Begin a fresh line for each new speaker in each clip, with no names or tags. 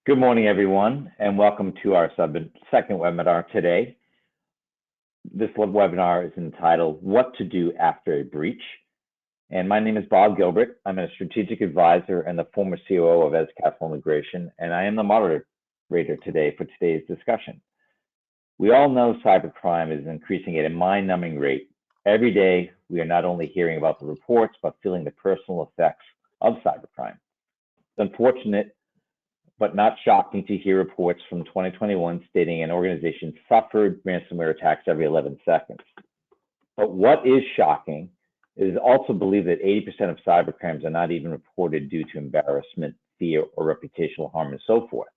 Good morning, everyone, and welcome to our second webinar today. This webinar is entitled, What to Do After a Breach. And my name is Bob Gilbert. I'm a strategic advisor and the former COO of Castle Immigration, and I am the moderator today for today's discussion. We all know cybercrime is increasing at a mind-numbing rate. Every day, we are not only hearing about the reports, but feeling the personal effects of cybercrime. It's unfortunate but not shocking to hear reports from 2021 stating an organization suffered ransomware attacks every 11 seconds. But what is shocking is also believe that 80% of cybercrimes are not even reported due to embarrassment, fear, or reputational harm, and so forth.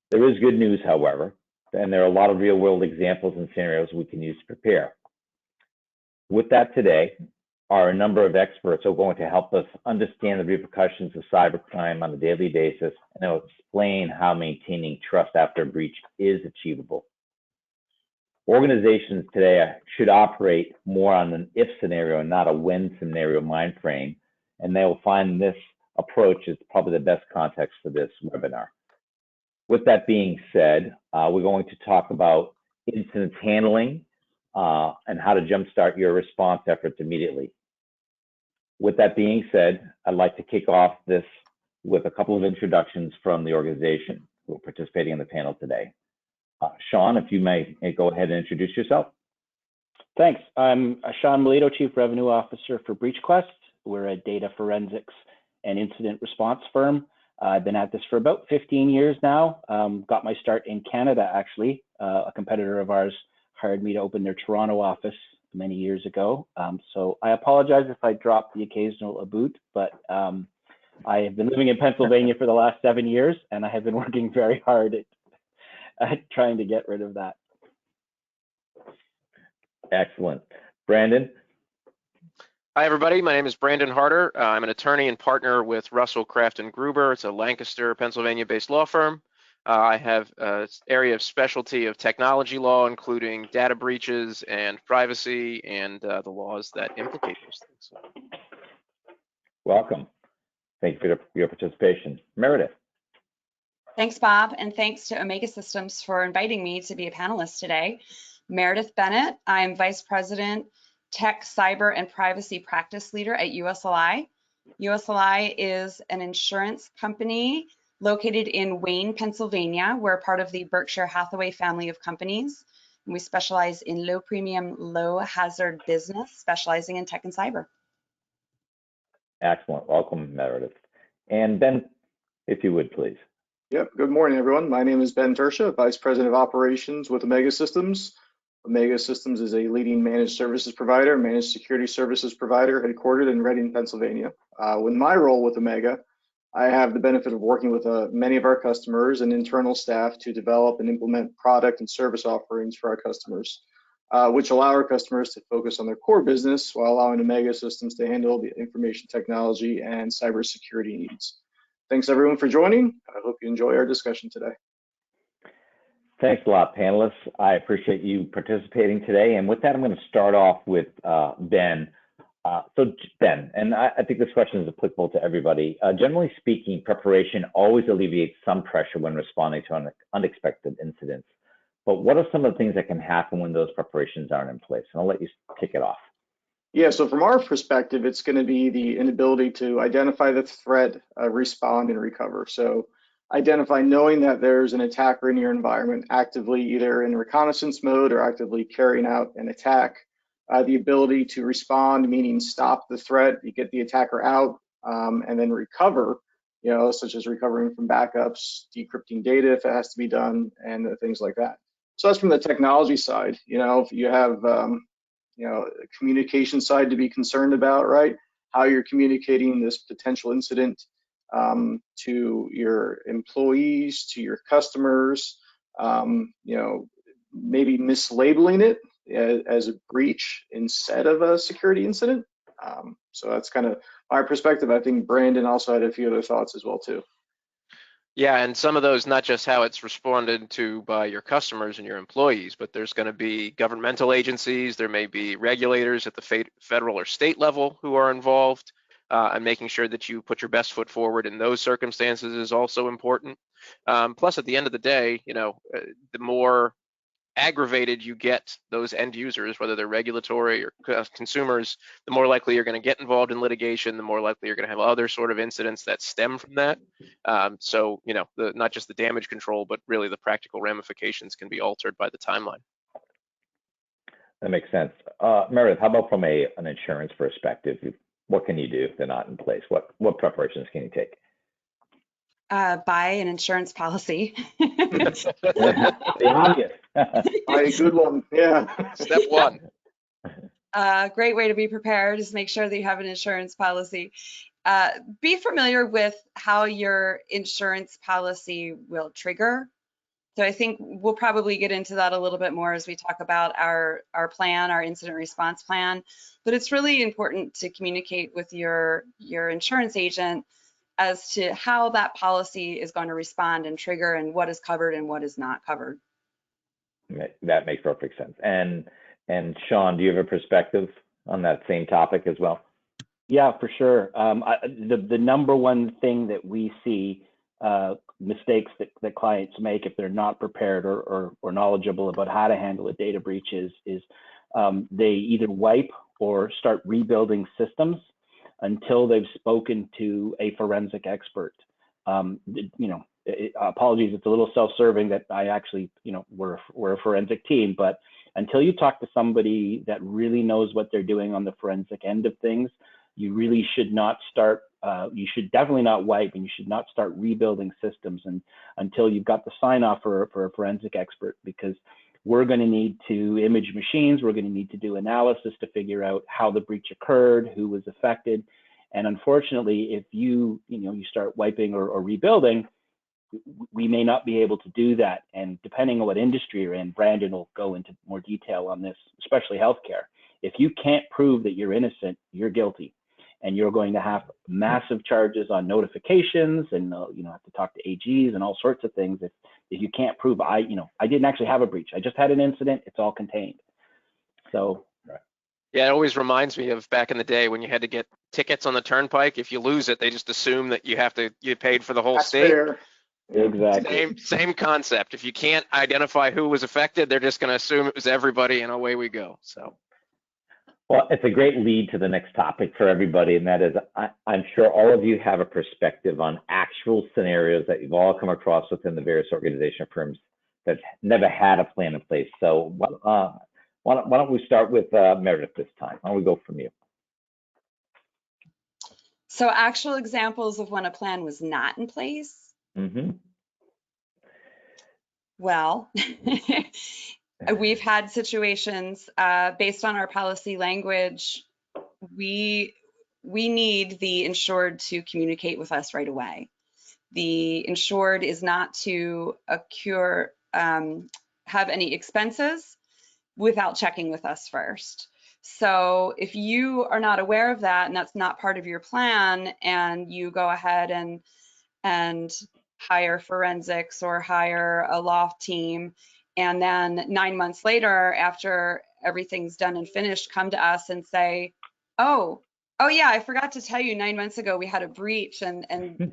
There is good news, however, and there are a lot of real-world examples and scenarios we can use to prepare. With that today are a number of experts who are going to help us understand the repercussions of cybercrime on a daily basis, and they'll explain how maintaining trust after a breach is achievable. Organizations today should operate more on an if scenario and not a when scenario mind frame, and they will find this approach is probably the best context for this webinar. With that being said, we're going to talk about incident handling and how to jumpstart your response efforts immediately. With that being said, I'd like to kick off this with a couple of introductions from the organization who are participating in the panel today. Sean, if you may go ahead and introduce yourself.
Thanks. I'm Sean Melito, Chief Revenue Officer for BreachQuest. We're a data forensics and incident response firm. I've been at this for about 15 years now. Got my start in Canada, actually. A competitor of ours hired me to open their Toronto office many years ago. So I apologize if I drop the occasional boot, but I have been living in Pennsylvania for the last 7 years, and I have been working very hard at trying to get rid of that.
Excellent. Brandon?
Hi, everybody. My name is Brandon Harder. I'm an attorney and partner with Russell, Kraft & Gruber. It's a Lancaster, Pennsylvania-based law firm. I have an area of specialty of technology law, including data breaches and privacy and the laws that implicate those things.
Welcome. Thank you for your participation. Meredith.
Thanks, Bob, and thanks to Omega Systems for inviting me to be a panelist today. Meredith Bennett. I'm Vice President, Tech, Cyber, and Privacy Practice Leader at USLI. USLI is an insurance company located in Wayne, Pennsylvania. We're part of the Berkshire Hathaway family of companies. And we specialize in low premium, low hazard business, specializing in tech and cyber.
Excellent. Welcome, Meredith. And Ben, if you would, please.
Yep. Good morning, everyone. My name is Ben Tersha, Vice President of Operations with Omega Systems. Omega Systems is a leading managed services provider, managed security services provider headquartered in Reading, Pennsylvania. With my role with Omega, I have the benefit of working with many of our customers and internal staff to develop and implement product and service offerings for our customers, which allow our customers to focus on their core business while allowing Omega Systems to handle the information technology and cybersecurity needs. Thanks, everyone, for joining. I hope you enjoy our discussion today.
Thanks a lot, panelists. I appreciate you participating today. And with that, I'm going to start off with Ben. So Ben, and I think this question is applicable to everybody. Generally speaking, preparation always alleviates some pressure when responding to unexpected incidents. But what are some of the things that can happen when those preparations aren't in place? And I'll let you kick it off.
Yeah, so from our perspective, it's going to be the inability to identify the threat, respond, and recover. So identify knowing that there's an attacker in your environment, actively either in reconnaissance mode or actively carrying out an attack. The ability to respond, meaning stop the threat, you get the attacker out, and then recover, such as recovering from backups, decrypting data if it has to be done, and things like that. So that's from the technology side. If you have, a communication side to be concerned about, right? How you're communicating this potential incident to your employees, to your customers, maybe mislabeling it as a breach instead of a security incident. So that's kind of my perspective. I think Brandon also had a few other thoughts as well too.
Yeah, and some of those, not just how it's responded to by your customers and your employees, but there's going to be governmental agencies, there may be regulators at the federal or state level who are involved. and making sure that you put your best foot forward in those circumstances is also important. Plus, at the end of the day, the more aggravated you get those end users, whether they're regulatory or consumers, the more likely you're going to get involved in litigation, the more likely you're going to have other sort of incidents that stem from that. So, not just the damage control, but really the practical ramifications can be altered by the timeline.
That makes sense. Meredith, how about from an insurance perspective? What can you do if they're not in place? What preparations can you take?
Buy an insurance policy.
The obvious.
Buy a good one. Yeah.
Step one.
Great way to be prepared is make sure that you have an insurance policy. Be familiar with how your insurance policy will trigger. So I think we'll probably get into that a little bit more as we talk about our plan, our incident response plan. But it's really important to communicate with your insurance agent as to how that policy is going to respond and trigger and what is covered and what is not covered.
That makes perfect sense. And Sean, do you have a perspective on that same topic as well?
Yeah, for sure. The number one thing that we see mistakes that clients make if they're not prepared or knowledgeable about how to handle a data breach is they either wipe or start rebuilding systems until they've spoken to a forensic expert. Apologies, it's a little self-serving that I actually, we're a forensic team, but until you talk to somebody that really knows what they're doing on the forensic end of things, you really should not start, you should definitely not wipe, and you should not start rebuilding systems until you've got the sign off for a forensic expert, because we're going to need to image machines. We're going to need to do analysis to figure out how the breach occurred, who was affected. And unfortunately, if you start wiping or rebuilding, we may not be able to do that. And depending on what industry you're in, Brandon will go into more detail on this, especially healthcare. If you can't prove that you're innocent, you're guilty. And you're going to have massive charges on notifications, and have to talk to AGs and all sorts of things if you can't prove I didn't actually have a breach. I just had an incident. It's all contained. So.
Yeah, it always reminds me of back in the day when you had to get tickets on the turnpike. If you lose it, they just assume that you paid for the whole state.
Fair.
Exactly.
Same concept. If you can't identify who was affected, they're just going to assume it was everybody, and away we go. So.
Well, it's a great lead to the next topic for everybody, and that is, I'm sure all of you have a perspective on actual scenarios that you've all come across within the various organization firms that never had a plan in place. So why don't we start with Meredith this time? Why don't we go from you?
So actual examples of when a plan was not in place.
Mm-hmm.
Well, we've had situations based on our policy language. We need the insured to communicate with us right away. The insured is not to have any expenses without checking with us first. So if you are not aware of that and that's not part of your plan, and you go ahead and hire forensics or hire a law team, and then 9 months later, after everything's done and finished, come to us and say, oh yeah, I forgot to tell you 9 months ago we had a breach, and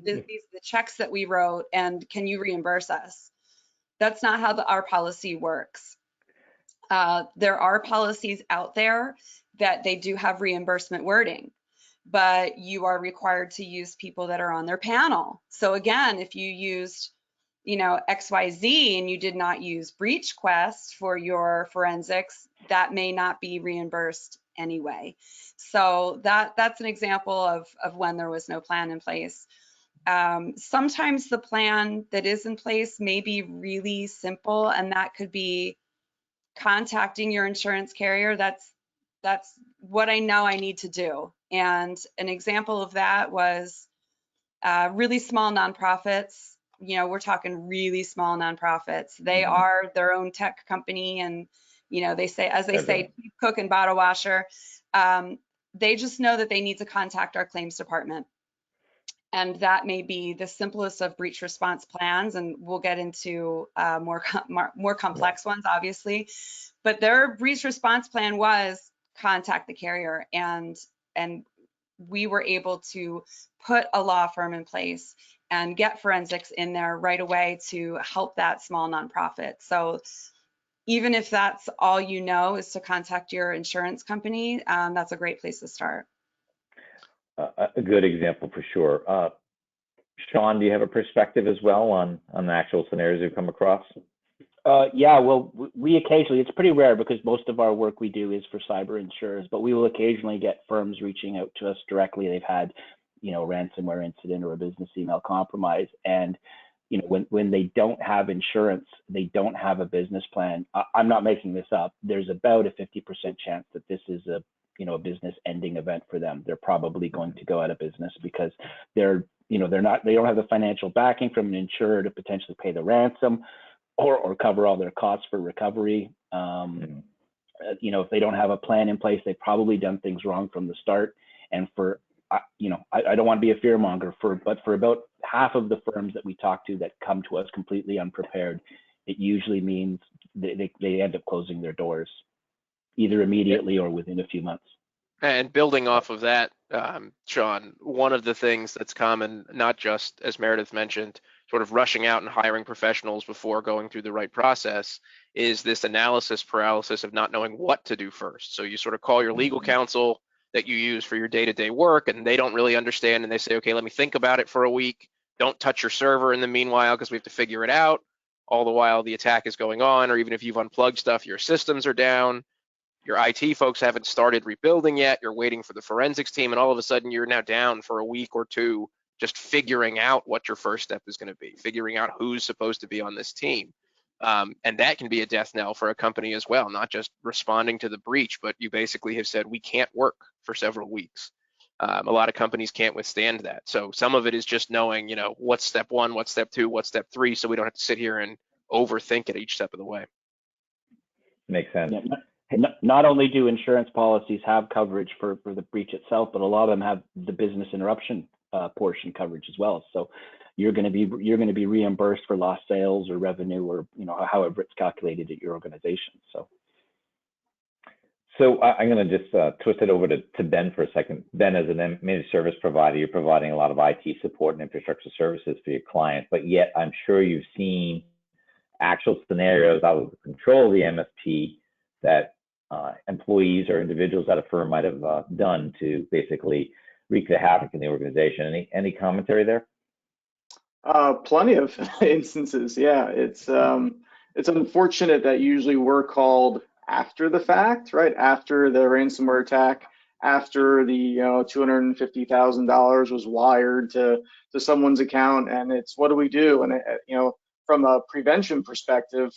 these are the checks that we wrote, and can you reimburse us? That's not how our policy works. There are policies out there that they do have reimbursement wording, but you are required to use people that are on their panel. So again, if you used, XYZ and you did not use BreachQuest for your forensics, that may not be reimbursed anyway. So that's an example of when there was no plan in place. Sometimes the plan that is in place may be really simple, and that could be contacting your insurance carrier. That's what I know I need to do. And an example of that was really small nonprofits. We're talking really small nonprofits. They are their own tech company, and they say cook and bottle washer. They just know that they need to contact our claims department. And that may be the simplest of breach response plans, and we'll get into more complex ones, obviously. But their breach response plan was contact the carrier and we were able to put a law firm in place and get forensics in there right away to help that small nonprofit. So even if that's all you know is to contact your insurance company, that's a great place to start.
A good example for sure. Sean, do you have a perspective as well on the actual scenarios you've come across?
Yeah, well, we occasionally, it's pretty rare because most of our work we do is for cyber insurers, but we will occasionally get firms reaching out to us directly. They've had, a ransomware incident or a business email compromise. And, when they don't have insurance, they don't have a business plan. I'm not making this up. There's about a 50% chance that this is a business ending event for them. They're probably going to go out of business because they don't have the financial backing from an insurer to potentially pay the ransom or cover all their costs for recovery. If they don't have a plan in place, they've probably done things wrong from the start. And I don't want to be a fear monger but for about half of the firms that we talk to that come to us completely unprepared, it usually means they end up closing their doors either immediately or within a few months.
And building off of that, Sean, one of the things that's common, not just as Meredith mentioned, sort of rushing out and hiring professionals before going through the right process, is this analysis paralysis of not knowing what to do first. So you sort of call your legal counsel that you use for your day-to-day work, and they don't really understand, and they say, okay, let me think about it for a week. Don't touch your server in the meanwhile because we have to figure it out. All the while the attack is going on, or even if you've unplugged stuff, your systems are down. Your IT folks haven't started rebuilding yet. You're waiting for the forensics team, and all of a sudden you're now down for a week or two just figuring out what your first step is going to be, figuring out who's supposed to be on this team. And that can be a death knell for a company as well, not just responding to the breach, but you basically have said, we can't work for several weeks. A lot of companies can't withstand that. So some of it is just knowing, what's step one, what's step two, what's step three, so we don't have to sit here and overthink it each step of the way.
Makes sense.
Yeah. Not only do insurance policies have coverage for the breach itself, but a lot of them have the business interruption portion coverage as well. So you're going to be reimbursed for lost sales or revenue or however it's calculated at your organization.
So I'm going to just twist it over to Ben for a second. Ben, as a managed service provider, you're providing a lot of IT support and infrastructure services for your clients, but yet I'm sure you've seen actual scenarios out of the control of the MSP that employees or individuals at a firm might have done to basically wreak the havoc in the organization. Any commentary there?
Plenty of instances. Yeah, it's unfortunate that usually we're called after the fact, right after the ransomware attack, after the $250,000 was wired to someone's account, and it's what do we do? And from a prevention perspective,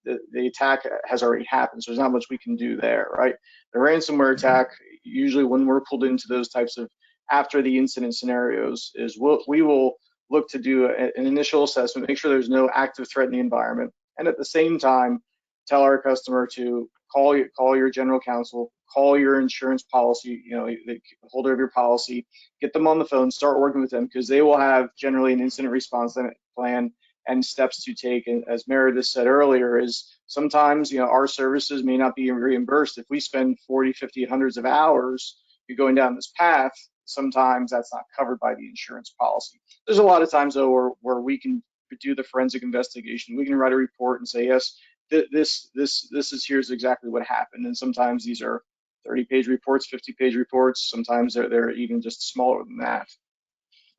the attack has already happened, so there's not much we can do there, right? The ransomware attack, usually when we're pulled into those types of after the incident scenarios, is we will look to do an initial assessment, make sure there's no active threat in the environment, and at the same time, tell our customer to call your general counsel, call your insurance policy, the holder of your policy, get them on the phone, start working with them, because they will have generally an incident response plan and steps to take. And as Meredith said earlier, is sometimes our services may not be reimbursed. If we spend 40, 50, hundreds of hours going down this path, sometimes that's not covered by the insurance policy. There's a lot of times though where we can do the forensic investigation. We can write a report and say, yes, this is here's exactly what happened. And sometimes these are 30-page reports, 50-page reports. Sometimes they're even just smaller than that.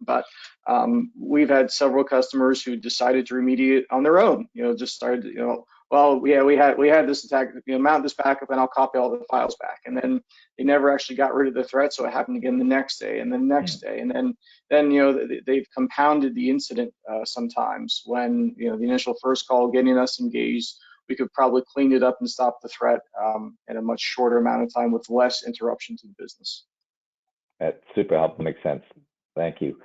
But we've had several customers who decided to remediate on their own. Just started, well, yeah, we had this attack, mount this backup and I'll copy all the files back. And then they never actually got rid of the threat, so it happened again the next day and the next day. And then they've compounded the incident sometimes when the initial first call getting us engaged, we could probably clean it up and stop the threat in a much shorter amount of time with less interruption to the business.
That's super helpful. Makes sense. Thank you.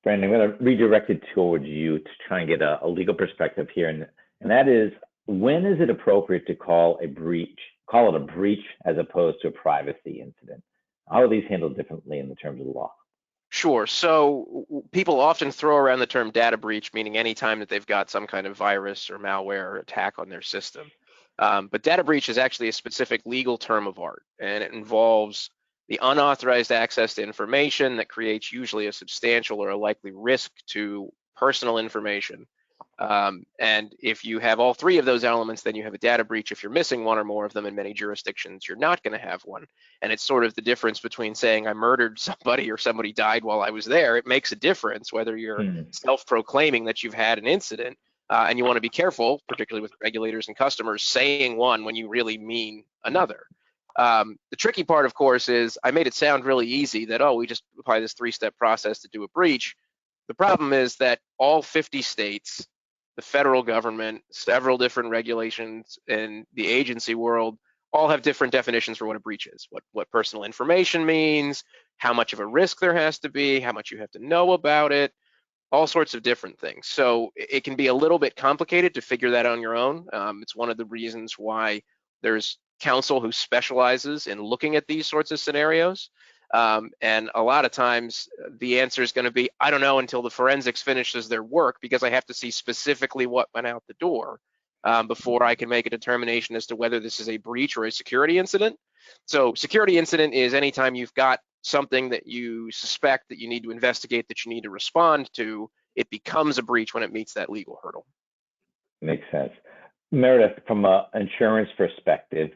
Brandon, I'm going to redirect it towards you to try and get a legal perspective here. And that is, when is it appropriate to call it a breach as opposed to a privacy incident? How are these handled differently in the terms of the law?
Sure. So people often throw around the term data breach, meaning any time that they've got some kind of virus or malware or attack on their system. But data breach is actually a specific legal term of art, and it involves the unauthorized access to information that creates usually a substantial or a likely risk to personal information. And if you have all three of those elements, then you have a data breach. If you're missing one or more of them in many jurisdictions, you're not going to have one. And it's sort of the difference between saying I murdered somebody or somebody died while I was there. It makes a difference whether you're self-proclaiming that you've had an incident, and you want to be careful, particularly with regulators and customers, saying one when you really mean another. The tricky part, of course, is I made it sound really easy that, oh, we just apply this three-step process to do a breach. The problem is that all 50 states, the federal government, several different regulations in the agency world all have different definitions for what a breach is, what personal information means, how much of a risk there has to be, how much you have to know about it, all sorts of different things. So it can be a little bit complicated to figure that on your own. It's one of the reasons why there's counsel who specializes in looking at these sorts of scenarios. And a lot of times the answer is going to be, I don't know until the forensics finishes their work, because I have to see specifically what went out the door before I can make a determination as to whether this is a breach or a security incident. So security incident is anytime you've got something that you suspect that you need to investigate, that you need to respond to. It becomes a breach when it meets that legal hurdle.
Makes sense. Meredith, from an insurance perspective,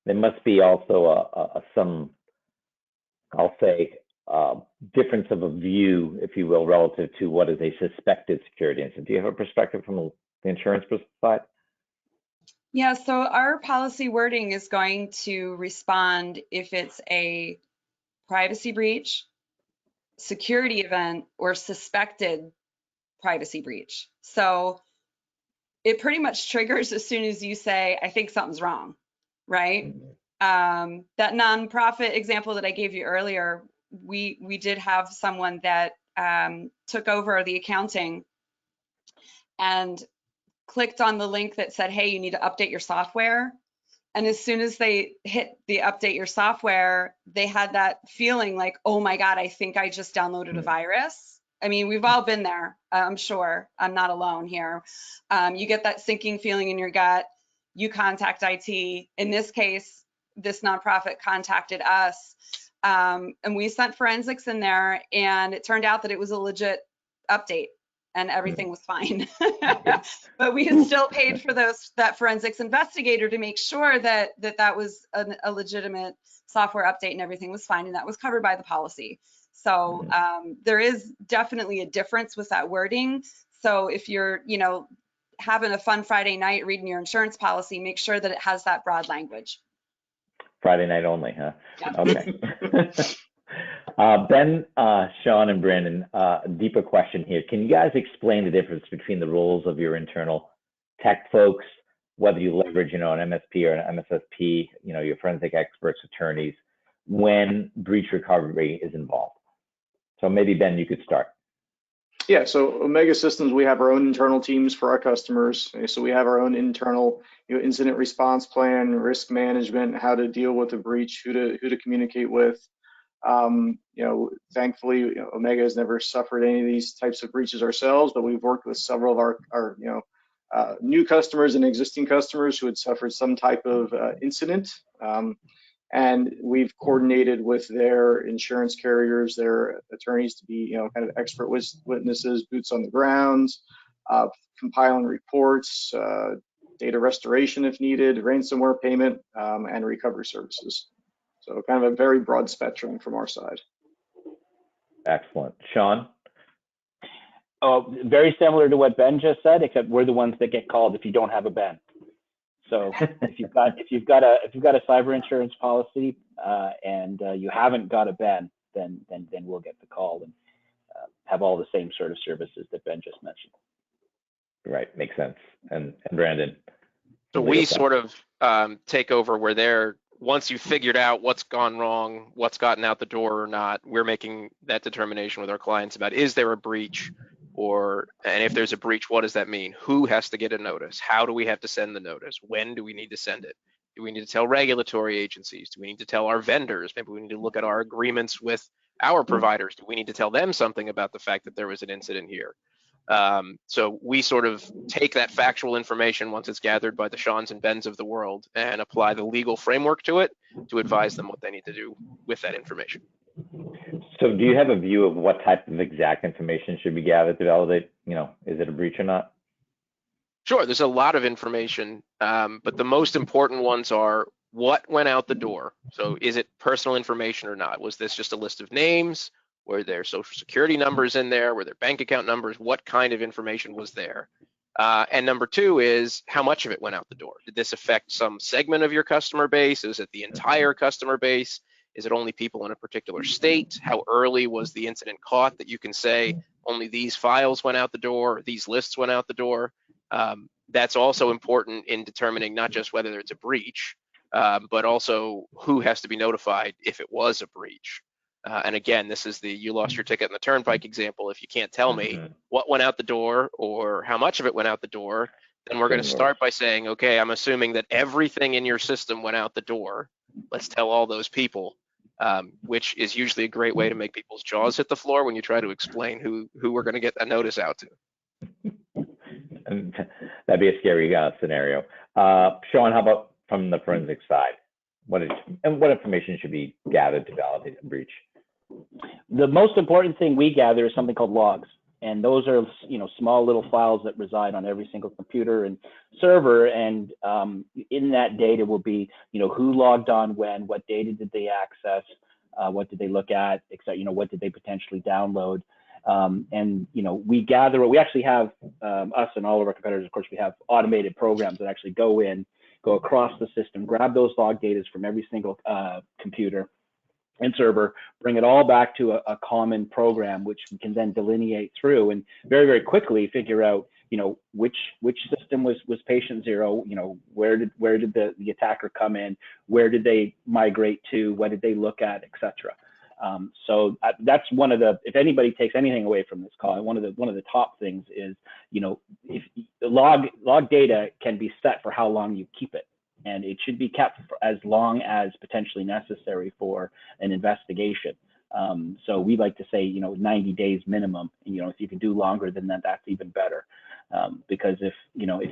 there must be also some, I'll say, difference of a view, if you will, relative to what is a suspected security incident. Do you have a perspective from the insurance side?
Yeah, so our policy wording is going to respond if it's a privacy breach, security event, or suspected privacy breach. So it pretty much triggers as soon as you say, I think something's wrong, right? That nonprofit example that I gave you earlier, we did have someone that took over the accounting and clicked on the link that said, hey, you need to update your software. And as soon as they hit the update your software, they had that feeling like, oh my God, I think I just downloaded a virus. I mean, we've all been there, I'm sure. I'm not alone here. You get that sinking feeling in your gut. You contact IT. In this case, this nonprofit contacted us, and we sent forensics in there, and it turned out that it was a legit update and everything was fine. But we had still paid for that forensics investigator to make sure that was a legitimate software update and everything was fine, and that was covered by the policy. So there is definitely a difference with that wording. So if you're, having a fun Friday night reading your insurance policy, make sure that it has that broad language.
Friday night only, huh?
Yeah.
Okay. Ben, Sean, and Brandon, deeper question here. Can you guys explain the difference between the roles of your internal tech folks, whether you leverage, an MSP or an MSSP, your forensic experts, attorneys, when breach recovery is involved? So maybe, Ben, you could start.
Yeah, so Omega Systems, we have our own internal teams for our customers. So we have our own internal incident response plan, risk management, how to deal with a breach, who to communicate with. Thankfully, Omega has never suffered any of these types of breaches ourselves, but we've worked with several of our new customers and existing customers who had suffered some type of incident. And we've coordinated with their insurance carriers, their attorneys to be, kind of expert witnesses, boots on the ground, compiling reports, data restoration if needed, ransomware payment, and recovery services. So kind of a very broad spectrum from our side.
Excellent. Sean?
Oh, very similar to what Ben just said, except we're the ones that get called if you don't have a Ben. So if you've got a cyber insurance policy and you haven't got a Ben, then we'll get the call and have all the same sort of services that Ben just mentioned.
Right, makes sense. And Brandon?
So we sort of take over where they're, once you've figured out what's gone wrong, what's gotten out the door or not, we're making that determination with our clients about, is there a breach? And if there's a breach, what does that mean? Who has to get a notice? How do we have to send the notice? When do we need to send it? Do we need to tell regulatory agencies? Do we need to tell our vendors? Maybe we need to look at our agreements with our providers. Do we need to tell them something about the fact that there was an incident here? So we sort of take that factual information once it's gathered by the Seans and Bens of the world and apply the legal framework to it to advise them what they need to do with that information.
So do you have a view of what type of exact information should be gathered to validate, is it a breach or not?
Sure, there's a lot of information, but the most important ones are what went out the door. So is it personal information or not? Was this just a list of names? Were there social security numbers in there? Were there bank account numbers? What kind of information was there? And number two is how much of it went out the door? Did this affect some segment of your customer base? Is it the entire customer base? Is it only people in a particular state? How early was the incident caught that you can say only these files went out the door, or these lists went out the door? That's also important in determining not just whether it's a breach, but also who has to be notified if it was a breach. And again, this is the you lost your ticket in the turnpike example. If you can't tell me what went out the door or how much of it went out the door, then we're going to start by saying, okay, I'm assuming that everything in your system went out the door. Let's tell all those people, which is usually a great way to make people's jaws hit the floor when you try to explain who we're going to get a notice out to.
That'd be a scary scenario. Sean, how about from the forensic side? What information should be gathered to validate a breach?
The most important thing we gather is something called logs, and those are small little files that reside on every single computer and server. And in that data will be who logged on when, what data did they access, what did they look at, etc. What did they potentially download. And we gather. We actually have us and all of our competitors. Of course, we have automated programs that actually go across the system, grab those log data from every single computer and server, bring it all back to a common program, which we can then delineate through and very, very quickly figure out, which system was patient zero, where did the attacker come in, where did they migrate to, what did they look at, etc. So that's one of the, if anybody takes anything away from this call, one of the top things is, if the log data can be set for how long you keep it, and it should be kept for as long as potentially necessary for an investigation. So we like to say, 90 days minimum. If you can do longer than that, that's even better. Because if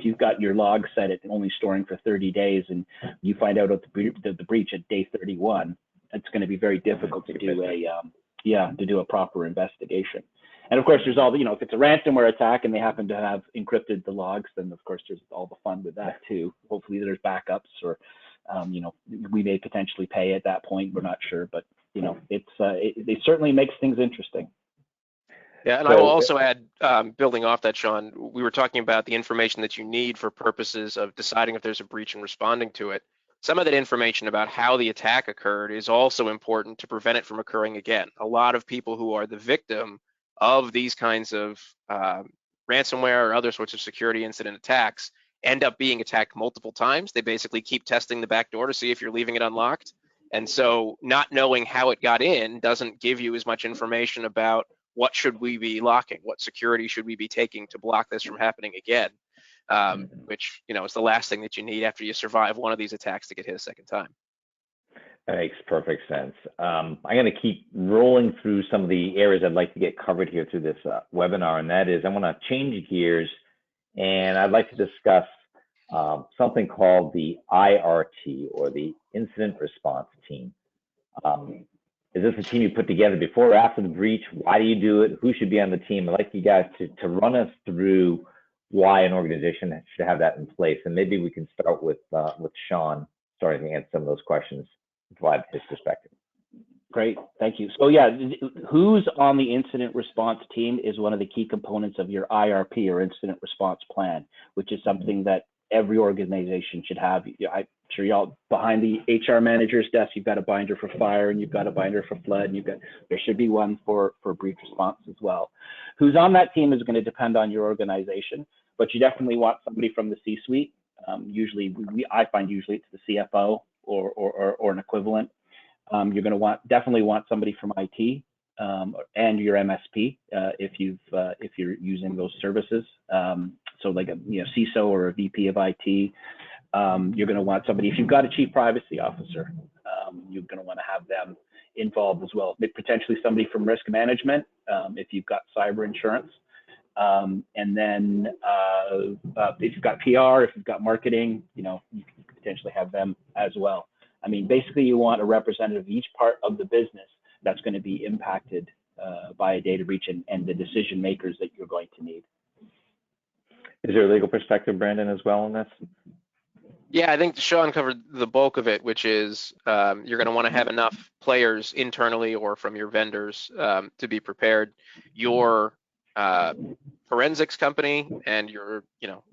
you've got your log set at only storing for 30 days and you find out the breach at day 31, it's going to be very difficult to do a proper investigation. And of course, there's all if it's a ransomware attack and they happen to have encrypted the logs, then of course there's all the fun with that too. Hopefully there's backups, or we may potentially pay at that point. We're not sure, but it certainly makes things interesting.
Yeah, and I will also add, building off that, Sean, we were talking about the information that you need for purposes of deciding if there's a breach and responding to it. Some of that information about how the attack occurred is also important to prevent it from occurring again. A lot of people who are the victim of these kinds of ransomware or other sorts of security incident attacks end up being attacked multiple times. They basically keep testing the back door to see if you're leaving it unlocked. And so not knowing how it got in doesn't give you as much information about what should we be locking, what security should we be taking to block this from happening again, which is the last thing that you need after you survive one of these attacks to get hit a second time.
That makes perfect sense. I'm going to keep rolling through some of the areas I'd like to get covered here through this webinar, and that is I want to change gears, and I'd like to discuss something called the IRT, or the Incident Response Team. Is this a team you put together before or after the breach? Why do you do it? Who should be on the team? I'd like you guys to run us through why an organization should have that in place, and maybe we can start with Sean, starting to answer some of those questions, provide his perspective.
Great, thank you. So yeah, who's on the incident response team is one of the key components of your IRP, or incident response plan, which is something that every organization should have. I'm sure y'all behind the HR manager's desk, you've got a binder for fire and you've got a binder for flood, and there should be one for breach response as well. Who's on that team is going to depend on your organization, but you definitely want somebody from the C-suite. Usually, I find usually it's the CFO or an equivalent. You're going to definitely want somebody from IT and your MSP if you're using those services. So like a CISO or a VP of IT. You're going to want somebody, if you've got a chief privacy officer, you're going to want to have them involved as well. Potentially somebody from risk management if you've got cyber insurance. And then if you've got PR, if you've got marketing, you can potentially have them as well. I mean, basically you want a representative of each part of the business that's going to be impacted by a data breach and the decision makers that you're going to need.
Is there a legal perspective, Brandon, as well on this?
Yeah, I think Sean covered the bulk of it, which is you're going to want to have enough players internally or from your vendors to be prepared. Your forensics company and your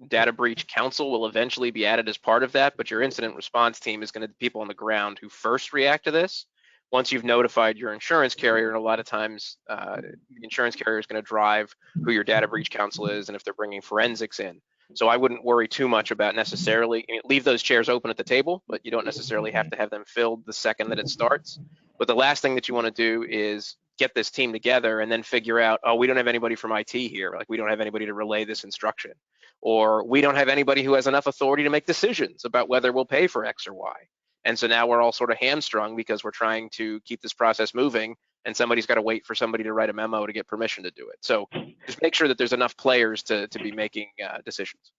data breach counsel will eventually be added as part of that, but your incident response team is going to be people on the ground who first react to this. Once you've notified your insurance carrier, and a lot of times the insurance carrier is going to drive who your data breach counsel is and if they're bringing forensics in. So I wouldn't worry too much about necessarily, leave those chairs open at the table, but you don't necessarily have to have them filled the second that it starts. But the last thing that you want to do is get this team together and then figure out, oh, we don't have anybody from IT here. Like, we don't have anybody to relay this instruction. Or we don't have anybody who has enough authority to make decisions about whether we'll pay for X or Y. And so now we're all sort of hamstrung because we're trying to keep this process moving, and somebody's got to wait for somebody to write a memo to get permission to do it. So just make sure that there's enough players to be making decisions.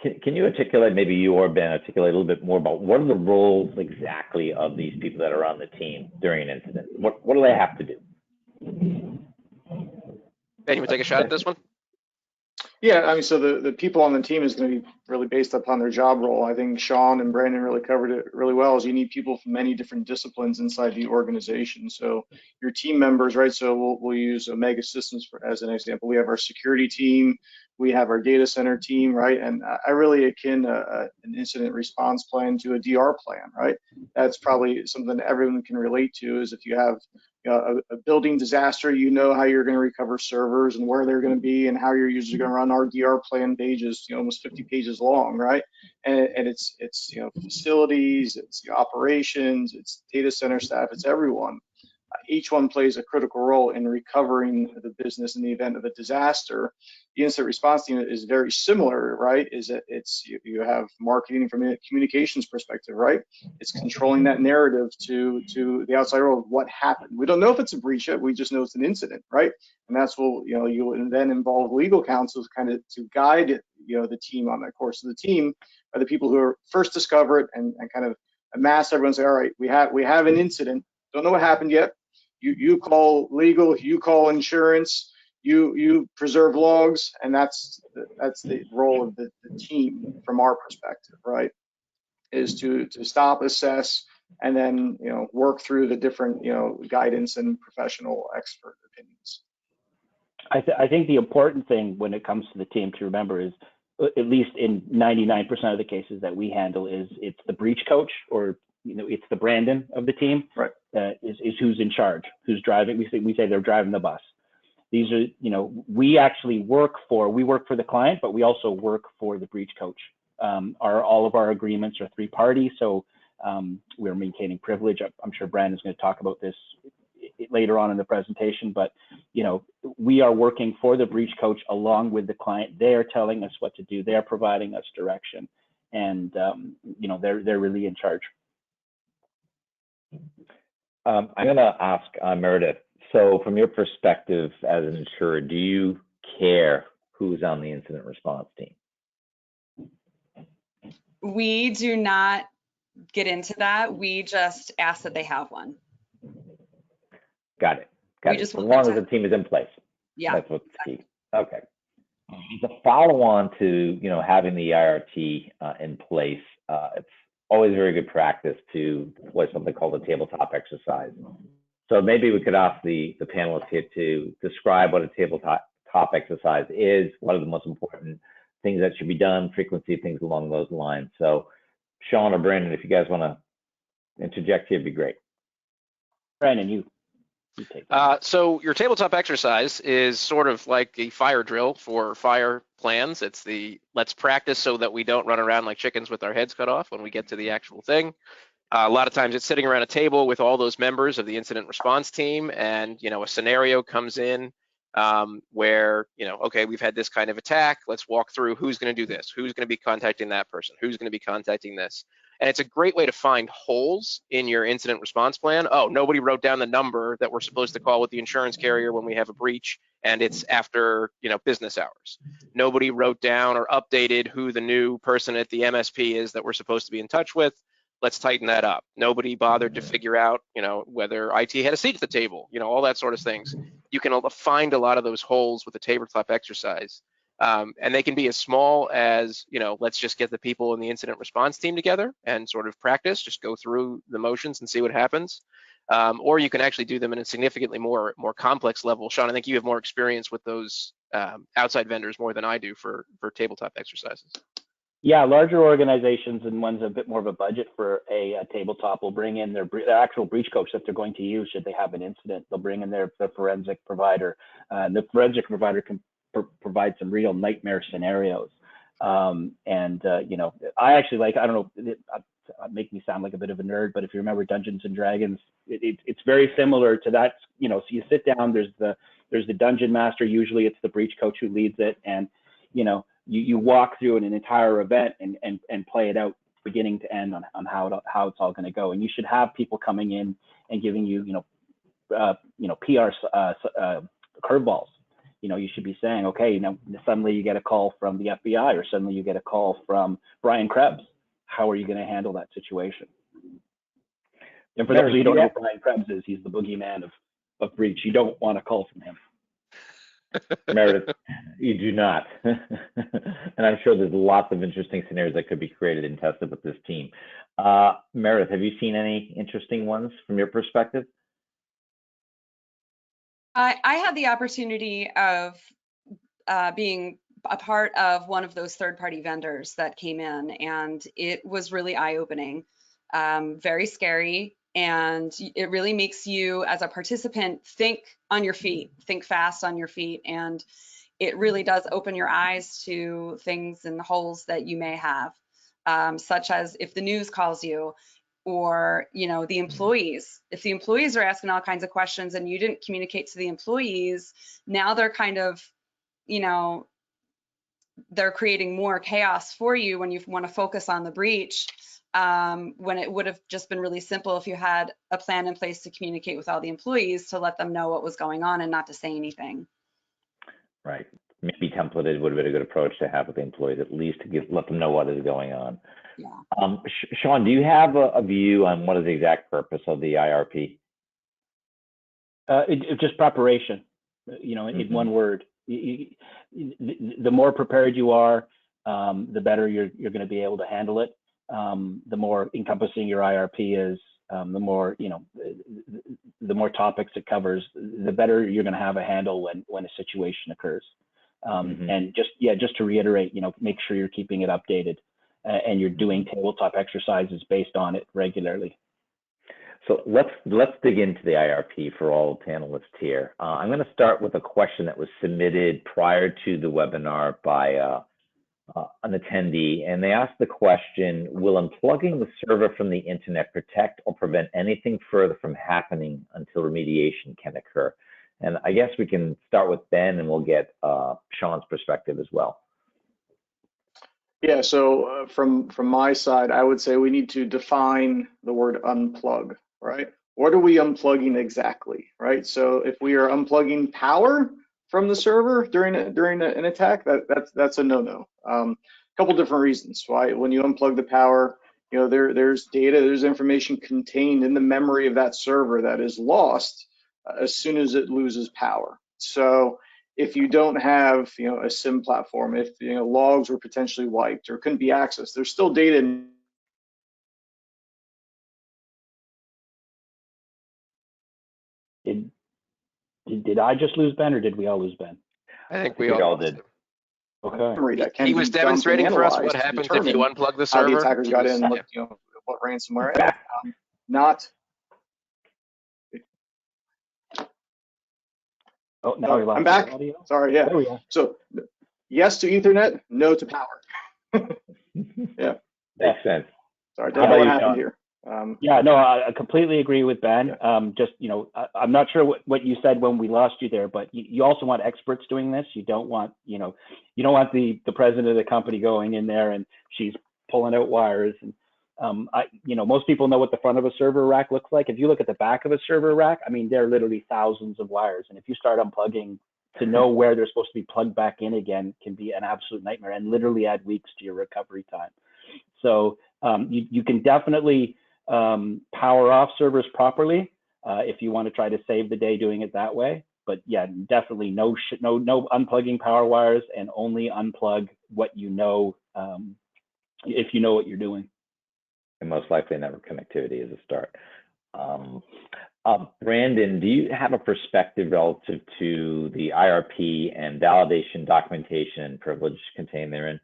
Can you articulate, maybe you or Ben, articulate a little bit more about what are the roles exactly of these people that are on the team during an incident? What do they have to do?
Ben, you want to take a shot at this one?
Yeah, I mean, so the people on the team is going to be really based upon their job role. I think Sean and Brandon really covered it really well, is you need people from many different disciplines inside the organization. So your team members, right? So we'll use Omega Systems as an example. We have our security team, we have our data center team, right? And I really akin an incident response plan to a DR plan, right? That's probably something that everyone can relate to, is if you have a building disaster, you know how you're going to recover servers and where they're going to be and how your users are going to run. Our DR plan page is almost 50 pages long, right? And it's facilities, it's the operations, it's data center staff, it's everyone. Each one plays a critical role in recovering the business in the event of a disaster. The incident response team is very similar, right? Is that you have marketing from a communications perspective, right? It's controlling that narrative to the outside world. What happened? We don't know if it's a breach yet. We just know it's an incident, right? And that's what you then involve legal counsel kind of to guide the team on that course. So the team are the people who are first discover it and kind of amass everyone. Say, all right, we have an incident. Don't know what happened yet. You call legal, you call insurance, you preserve logs, and that's the role of the team from our perspective, right? Is to stop, assess, and then work through the different guidance and professional expert opinions.
I think the important thing when it comes to the team to remember is, at least in 99% of the cases that we handle, is it's the breach coach, or it's the Brandon of the team,
right?
Is who's in charge, who's driving. We say they're driving the bus. These are, we actually work for the client, but we also work for the breach coach. All of our agreements are 3-party, so we're maintaining privilege. I'm sure Brandon's going to talk about this later on in the presentation, but we are working for the breach coach along with the client. They are telling us what to do. They are providing us direction, and they're really in charge.
I'm going to ask Meredith. So from your perspective as an insurer, do you care who's on the incident response team?
We do not get into that. We just ask that they have one.
Got it.
Just
as long as the team is in place.
Yeah.
That's what's key. Okay. The follow-on to having the IRT in place, it's always very good practice to deploy something called a tabletop exercise. So maybe we could ask the panelists here to describe what a tabletop exercise is, what are the most important things that should be done, frequency, things along those lines. So Sean or Brandon, if you guys want to interject here, it'd be great.
Brandon, you take it.
So your tabletop exercise is sort of like a fire drill for fire plans. It's the let's practice so that we don't run around like chickens with our heads cut off when we get to the actual thing. A lot of times it's sitting around a table with all those members of the incident response team, and a scenario comes in where okay, we've had this kind of attack. Let's walk through who's going to do this, who's going to be contacting that person, who's going to be contacting this. And it's a great way to find holes in your incident response plan. Oh, nobody wrote down the number that we're supposed to call with the insurance carrier when we have a breach, and it's after, you know, business hours. Nobody wrote down or updated who the new person at the MSP is that we're supposed to be in touch with. Let's tighten that up. Nobody bothered to figure out, you know, whether IT had a seat at the table, you know, all that sort of things. You can find a lot of those holes with a tabletop exercise. And they can be as small as, you know, let's just get the people in the incident response team together and sort of practice, just go through the motions and see what happens. Or you can actually do them in a significantly more complex level. Sean, I think you have more experience with those outside vendors more than I do for tabletop exercises.
Yeah, larger organizations and ones a bit more of a budget for a tabletop will bring in their actual breach coach that they're going to use should they have an incident. They'll bring in their forensic provider. The forensic provider can provide some real nightmare scenarios. You know, I actually like, I don't know, it make me sound like a bit of a nerd, but if you remember Dungeons and Dragons, it's very similar to that. You know, so you sit down, there's the dungeon master, usually it's the breach coach who leads it, and you know, you walk through an entire event and play it out beginning to end on how it's all going to go. And you should have people coming in and giving you, PR curveballs. You know, you should be saying, okay, you know, suddenly you get a call from the FBI or suddenly you get a call from Brian Krebs. How are you going to handle that situation? And for those of you who don't know who Brian Krebs is, he's the boogeyman of breach. You don't want a call from him.
Meredith, you do not. And I'm sure there's lots of interesting scenarios that could be created and tested with this team. Meredith, have you seen any interesting ones from your perspective?
I had the opportunity of being a part of one of those third-party vendors that came in, and it was really eye-opening, very scary, and it really makes you as a participant think on your feet, think fast on your feet, and it really does open your eyes to things and holes that you may have, such as if the news calls you, or you know, the employees. If the employees are asking all kinds of questions and you didn't communicate to the employees, now they're kind of, you know, they're creating more chaos for you when you want to focus on the breach, when it would have just been really simple if you had a plan in place to communicate with all the employees to let them know what was going on and not to say anything.
Right. Maybe templated would have been a good approach to have with the employees, at least to let them know what is going on.
Yeah.
Sean, do you have a view on what is the exact purpose of the IRP?
It's just preparation, you know, in one word. The more prepared you are, the better you're going to be able to handle it. The more encompassing your IRP is, the more, you know, the more topics it covers, the better you're going to have a handle when a situation occurs. And just to reiterate, you know, make sure you're keeping it updated and you're doing tabletop exercises based on it regularly.
So let's dig into the IRP for all panelists here. I'm going to start with a question that was submitted prior to the webinar by an attendee, and they asked the question: will unplugging the server from the internet protect or prevent anything further from happening until remediation can occur? And I guess we can start with Ben, and we'll get Sean's perspective as well.
Yeah, so from my side, I would say we need to define the word unplug, right? What are we unplugging exactly, right? So if we are unplugging power from the server during an attack, that's a no-no. A couple different reasons, right? When you unplug the power, you know, there's data, there's information contained in the memory of that server that is lost as soon as it loses power. So if you don't have, you know, a SIM platform, if, you know, logs were potentially wiped or couldn't be accessed, there's still data.
Did I just lose Ben, or did we all lose Ben?
I think we all
did.
Okay.
He was demonstrating for us what happens if you unplug the server.
How the attackers got in, what, you know, what ransomware. Not.
Oh, now we lost.
I'm back.
Audio.
Sorry, yeah.
There we are.
So, yes to Ethernet, no to power. Yeah.
Makes sense.
Sorry, don't know what happened here.
Yeah, no, I completely agree with Ben. Just, you know, I'm not sure what you said when we lost you there, but you also want experts doing this. You don't want, you know, you don't want the president of the company going in there and she's pulling out wires. And you know, most people know what the front of a server rack looks like. If you look at the back of a server rack, I mean, there are literally thousands of wires. And if you start unplugging to know where they're supposed to be plugged back in again can be an absolute nightmare and literally add weeks to your recovery time. So you can definitely power off servers properly if you want to try to save the day doing it that way. But yeah, definitely no unplugging power wires, and only unplug what you know, if you know what you're doing.
And most likely network connectivity is a start. Brandon, do you have a perspective relative to the IRP and validation, documentation, and privilege contained therein?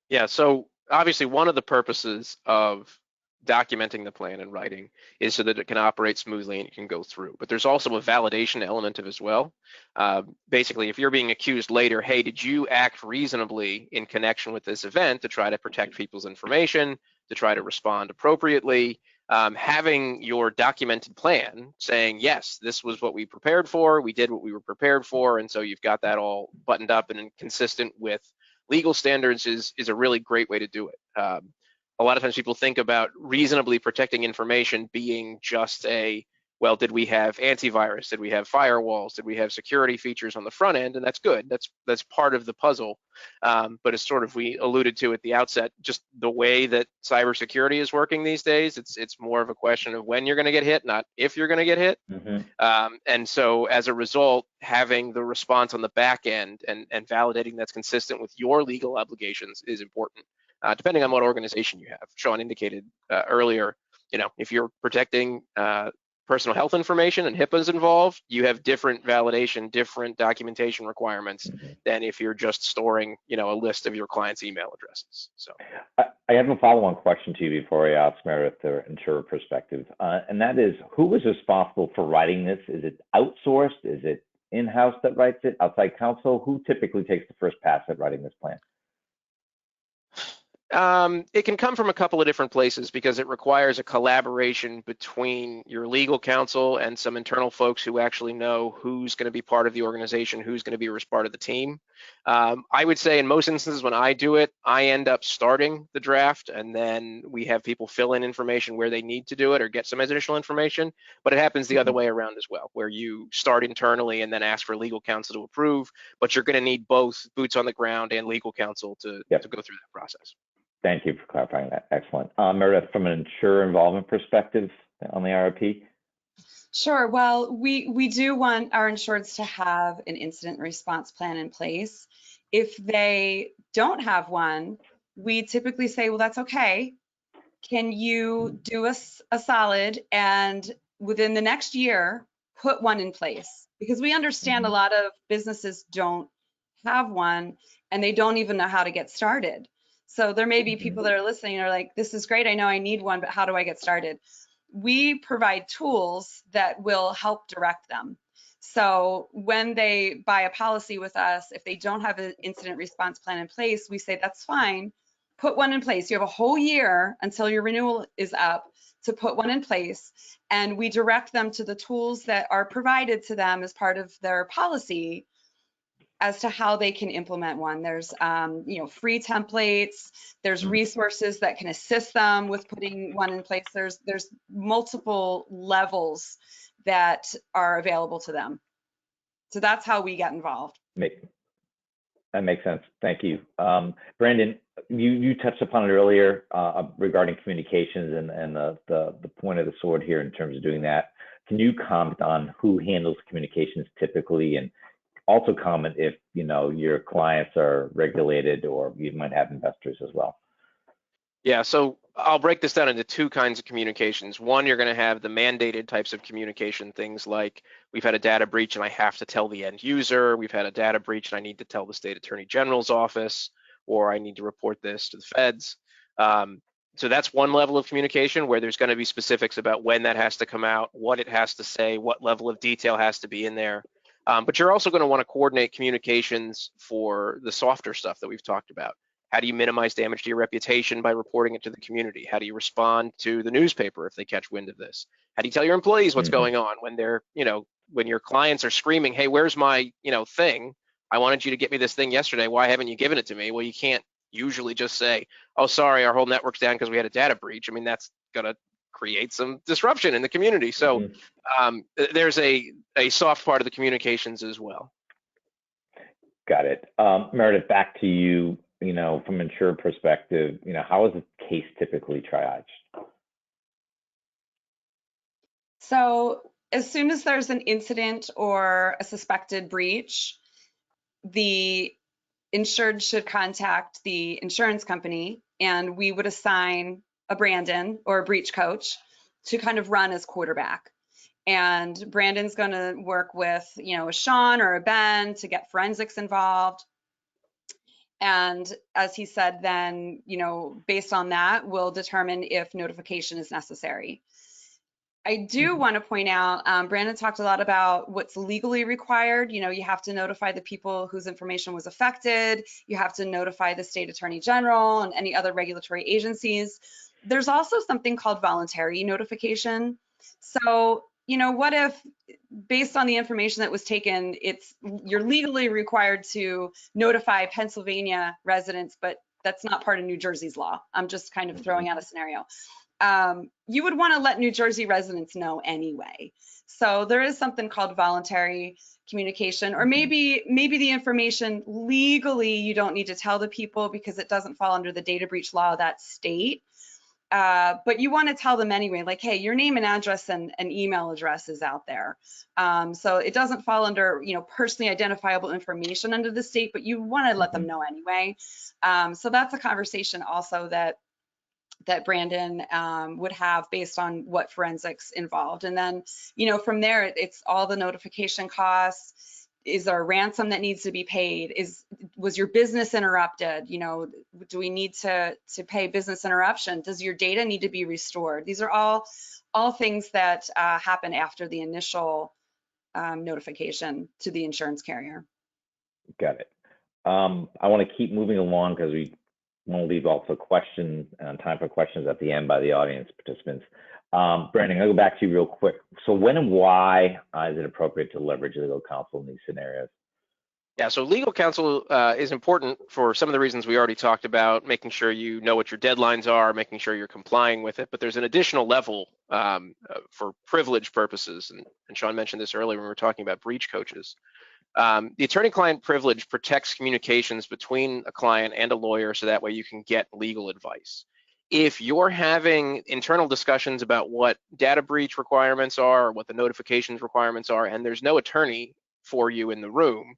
Yeah, so obviously one of the purposes of documenting the plan in writing is so that it can operate smoothly and it can go through. But there's also a validation element of it as well. Basically, if you're being accused later, hey, did you act reasonably in connection with this event to try to protect people's information, to try to respond appropriately? Having your documented plan saying, yes, this was what we prepared for, we did what we were prepared for, and so you've got that all buttoned up and consistent with legal standards is a really great way to do it. A lot of times people think about reasonably protecting information being just a, well, did we have antivirus? Did we have firewalls? Did we have security features on the front end? And that's good. That's part of the puzzle. But as sort of we alluded to at the outset, just the way that cybersecurity is working these days, it's more of a question of when you're going to get hit, not if you're going to get hit.
Mm-hmm.
And so as a result, having the response on the back end and validating that's consistent with your legal obligations is important, depending on what organization you have. Sean indicated earlier, if you're protecting personal health information and HIPAA's involved, you have different validation, different documentation requirements than if you're just storing, a list of your clients' email addresses. So
I have a follow-on question to you before I ask Meredith their insurer perspective, and that is, who was responsible for writing this? Is it outsourced? Is it in-house that writes it? Outside counsel? Who typically takes the first pass at writing this plan?
It can come from a couple of different places because it requires a collaboration between your legal counsel and some internal folks who actually know who's going to be part of the organization, who's going to be part of the team. I would say in most instances when I do it, I end up starting the draft and then we have people fill in information where they need to do it or get some additional information. But it happens the other way around as well, where you start internally and then ask for legal counsel to approve, but you're going to need both boots on the ground and legal counsel to go through that process.
Thank you for clarifying that. Excellent. Meredith, from an insurer involvement perspective on the IRP?
Sure. Well, we do want our insureds to have an incident response plan in place. If they don't have one, we typically say, well, that's okay. Can you do us a solid and within the next year, put one in place? Because we understand a lot of businesses don't have one and they don't even know how to get started. So there may be people that are listening and are like, this is great, I know I need one, but how do I get started? We provide tools that will help direct them. So when they buy a policy with us, if they don't have an incident response plan in place, we say, that's fine, put one in place. You have a whole year until your renewal is up to put one in place. And we direct them to the tools that are provided to them as part of their policy as to how they can implement one. There's free templates, there's resources that can assist them with putting one in place. There's multiple levels that are available to them. So that's how we get involved.
That makes sense. Thank you. Brandon, you touched upon it earlier regarding communications and the point of the sword here in terms of doing that. Can you comment on who handles communications typically, and also comment if your clients are regulated or you might have investors as well?
Yeah, so I'll break this down into two kinds of communications. One, you're going to have the mandated types of communication, things like we've had a data breach and I have to tell the end user, we've had a data breach and I need to tell the state attorney general's office, or I need to report this to the feds. So that's one level of communication where there's going to be specifics about when that has to come out, what it has to say, what level of detail has to be in there. But you're also going to want to coordinate communications for the softer stuff that we've talked about. How do you minimize damage to your reputation by reporting it to the community? How do you respond to the newspaper if they catch wind of this? How do you tell your employees what's going on when they're, when your clients are screaming, hey, where's my, thing? I wanted you to get me this thing yesterday. Why haven't you given it to me? Well, you can't usually just say, oh, sorry, our whole network's down because we had a data breach. I mean, that's going to create some disruption in the community. So there's a soft part of the communications as well.
Got it. Meredith, back to you. From an insurer perspective, how is a case typically triaged?
So as soon as there's an incident or a suspected breach, the insured should contact the insurance company, and we would assign a Brandon or a breach coach to kind of run as quarterback. And Brandon's going to work with, a Sean or a Ben to get forensics involved. And as he said, then, based on that, we'll determine if notification is necessary. I do want to point out, Brandon talked a lot about what's legally required. You have to notify the people whose information was affected. You have to notify the state attorney general and any other regulatory agencies. There's also something called voluntary notification. So, what if, based on the information that was taken, you're legally required to notify Pennsylvania residents, but that's not part of New Jersey's law. I'm just kind of throwing out a scenario. You would want to let New Jersey residents know anyway. So there is something called voluntary communication, or maybe the information legally you don't need to tell the people because it doesn't fall under the data breach law of that state. But you want to tell them anyway, like, hey, your name and address and email address is out there. So it doesn't fall under, personally identifiable information under the state, but you want to let them know anyway. So that's a conversation also that Brandon would have based on what forensics involved. And then, from there, it's all the notification costs. Is there a ransom that needs to be paid? Was your business interrupted? Do we need to pay business interruption? Does your data need to be restored? These are all things that happen after the initial notification to the insurance carrier.
Got it. I want to keep moving along because we want to leave also questions and time for questions at the end by the audience participants. Brandon, I'll go back to you real quick. So when and why is it appropriate to leverage legal counsel in these scenarios?
Yeah, so legal counsel is important for some of the reasons we already talked about, making sure you know what your deadlines are, making sure you're complying with it. But there's an additional level for privilege purposes. And Sean mentioned this earlier when we were talking about breach coaches. The attorney-client privilege protects communications between a client and a lawyer, so that way you can get legal advice. If you're having internal discussions about what data breach requirements are, or what the notifications requirements are, and there's no attorney for you in the room,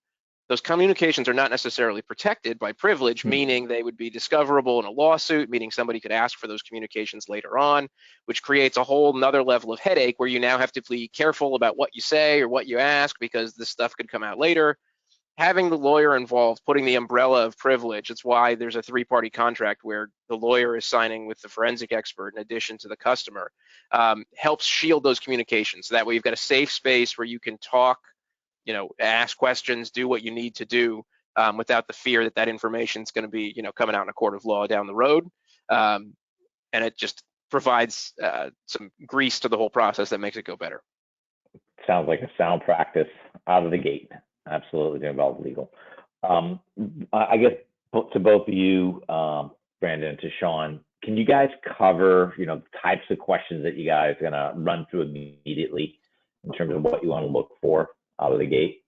those communications are not necessarily protected by privilege, meaning they would be discoverable in a lawsuit, meaning somebody could ask for those communications later on, which creates a whole nother level of headache where you now have to be careful about what you say or what you ask because this stuff could come out later. Having the lawyer involved, putting the umbrella of privilege, it's why there's a three-party contract where the lawyer is signing with the forensic expert in addition to the customer, helps shield those communications. So that way you've got a safe space where you can talk, ask questions, do what you need to do without the fear that information is going to be, coming out in a court of law down the road. And it just provides some grease to the whole process that makes it go better.
Sounds like a sound practice out of the gate. Absolutely involved legal. I guess to both of you, Brandon, and to Sean, can you guys cover, the types of questions that you guys are gonna run through immediately in terms of what you want to look for out of the gate?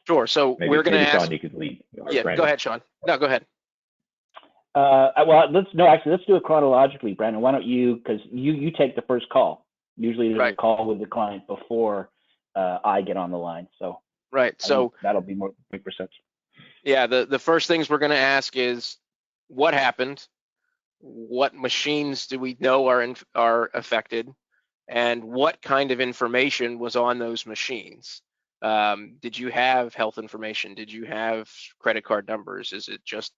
Sure. So we're going to ask.
Sean, you could lead.
Yeah, Brandon. Go ahead, Sean. No, go ahead.
Well, let's do it chronologically, Brandon. Why don't you, because you take the first call. Usually there's a call with the client before I get on the line. So so that'll be more quick perception.
Yeah, the first things we're going to ask is what happened, what machines do we know are affected, and what kind of information was on those machines. Did you have health information? Did you have credit card numbers? Is it just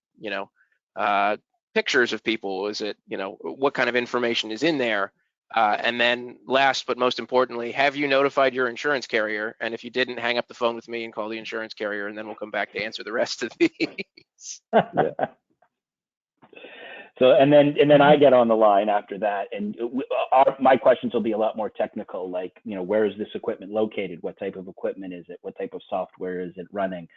pictures of people? Is it what kind of information is in there? And then last but most importantly, have you notified your insurance carrier? And if you didn't, hang up the phone with me and call the insurance carrier, and then we'll come back to answer the rest of these.
So, and then I get on the line after that, and my questions will be a lot more technical, like, where is this equipment located? What type of equipment is it? What type of software is it running?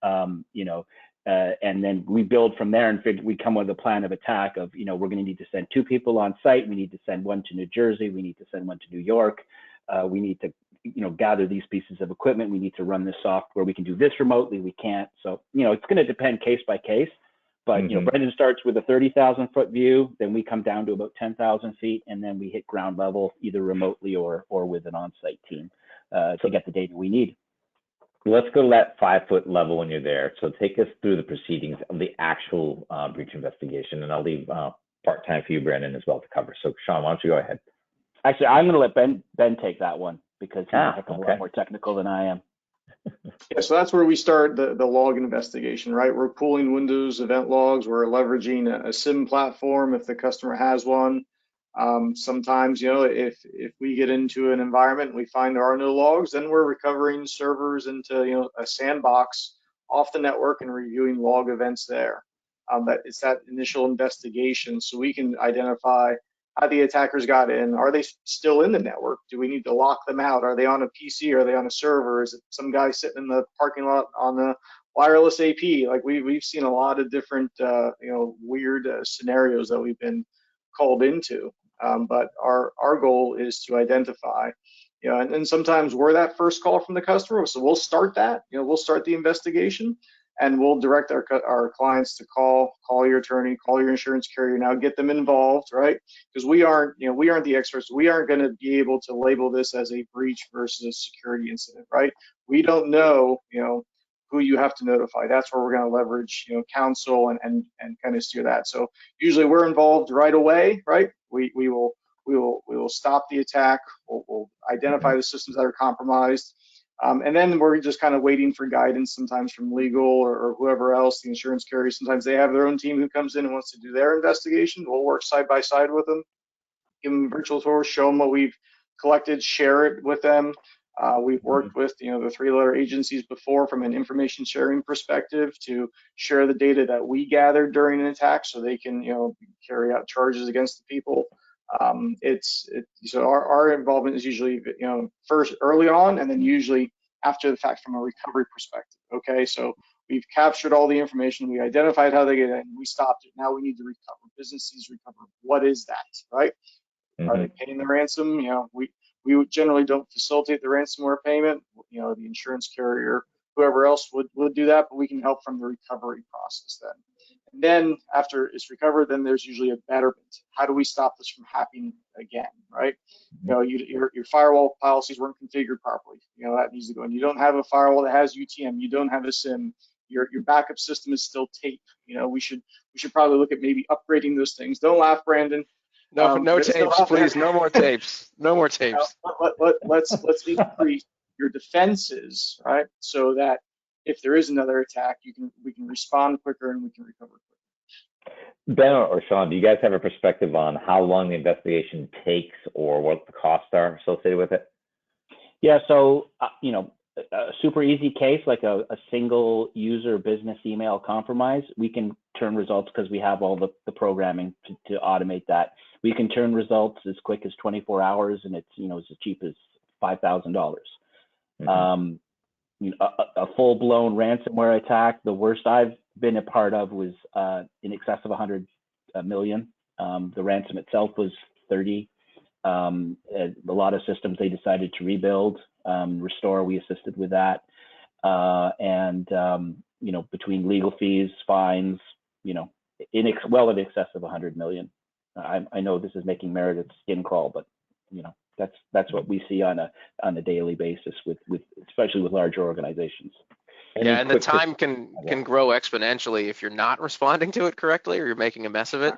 And then we build from there and we come with a plan of attack of, we're going to need to send 2 people on site. We need to send one to New Jersey. We need to send one to New York. We need to gather these pieces of equipment. We need to run this software. We can do this remotely. We can't. So, it's going to depend case by case. But, Brendan starts with a 30,000-foot view, then we come down to about 10,000 feet, and then we hit ground level either remotely or with an on-site team to get the data we need.
Let's go to that 5-foot level when you're there. So take us through the proceedings of the actual breach investigation, and I'll leave part-time for you, Brandon, as well to cover. So Sean, why don't you go ahead?
Actually, I'm going to let Ben take that one because he's a heck of a lot more technical than I am.
Yeah, so that's where we start the log investigation, right? We're pulling Windows event logs. We're leveraging a SIM platform if the customer has one. Sometimes, if we get into an environment and we find there are no logs, then we're recovering servers into, a sandbox off the network and reviewing log events there. It's that initial investigation so we can identify how the attackers got in. Are they still in the network? Do we need to lock them out? Are they on a PC? Are they on a server? Is it some guy sitting in the parking lot on the wireless AP? Like we've seen a lot of different, weird scenarios that we've been called into. But our goal is to identify, and sometimes we're that first call from the customer. So we'll start that, we'll start the investigation. And we'll direct our clients to call your attorney, call your insurance carrier now, get them involved, right? Because we aren't the experts. We aren't going to be able to label this as a breach versus a security incident, right? We don't know, who you have to notify. That's where we're going to leverage, counsel and kind of steer that. So usually we're involved right away, right? We will stop the attack. We'll identify the systems that are compromised. And then we're just kind of waiting for guidance, sometimes from legal or whoever else, the insurance carrier. Sometimes they have their own team who comes in and wants to do their investigation. We'll work side by side with them, give them virtual tours, show them what we've collected, share it with them. We've worked with the 3-letter agencies before from an information sharing perspective to share the data that we gathered during an attack so they can carry out charges against the people. So our involvement is usually first early on and then usually after the fact from a recovery perspective. Okay, so we've captured all the information, we identified how they get in, we stopped it. Now we need to recover. Business needs to recover. What is that, right? Are they paying the ransom? We generally don't facilitate the ransomware payment. The insurance carrier, whoever else would do that, but we can help from the recovery process then. And then after it's recovered, then there's usually a betterment. How do we stop this from happening again, right? Your firewall policies weren't configured properly. That needs to go. And you don't have a firewall that has UTM. You don't have a SIM. Your backup system is still tape. We should probably look at maybe upgrading those things. Don't laugh, Brandon.
No tapes, please. No more tapes. No more tapes.
Let's increase your defenses, right? So that if there is another attack, we can respond quicker and we can recover quicker.
Ben or Sean, do you guys have a perspective on how long the investigation takes or what the costs are associated with it?
Yeah, so a super easy case like a single user business email compromise, we can turn results because we have all the programming to automate that. We can turn results as quick as 24 hours, and it's as cheap as $5,000. A full-blown ransomware attack, the worst I've been a part of was in excess of 100 million. The ransom itself was 30. A lot of systems they decided to rebuild, restore. We assisted with that, and between legal fees, fines, well in excess of 100 million. I know this is making Meredith's skin crawl, but that's what we see on a daily basis with especially with larger organizations.
Yeah, and the time can grow exponentially if you're not responding to it correctly or you're making a mess of it.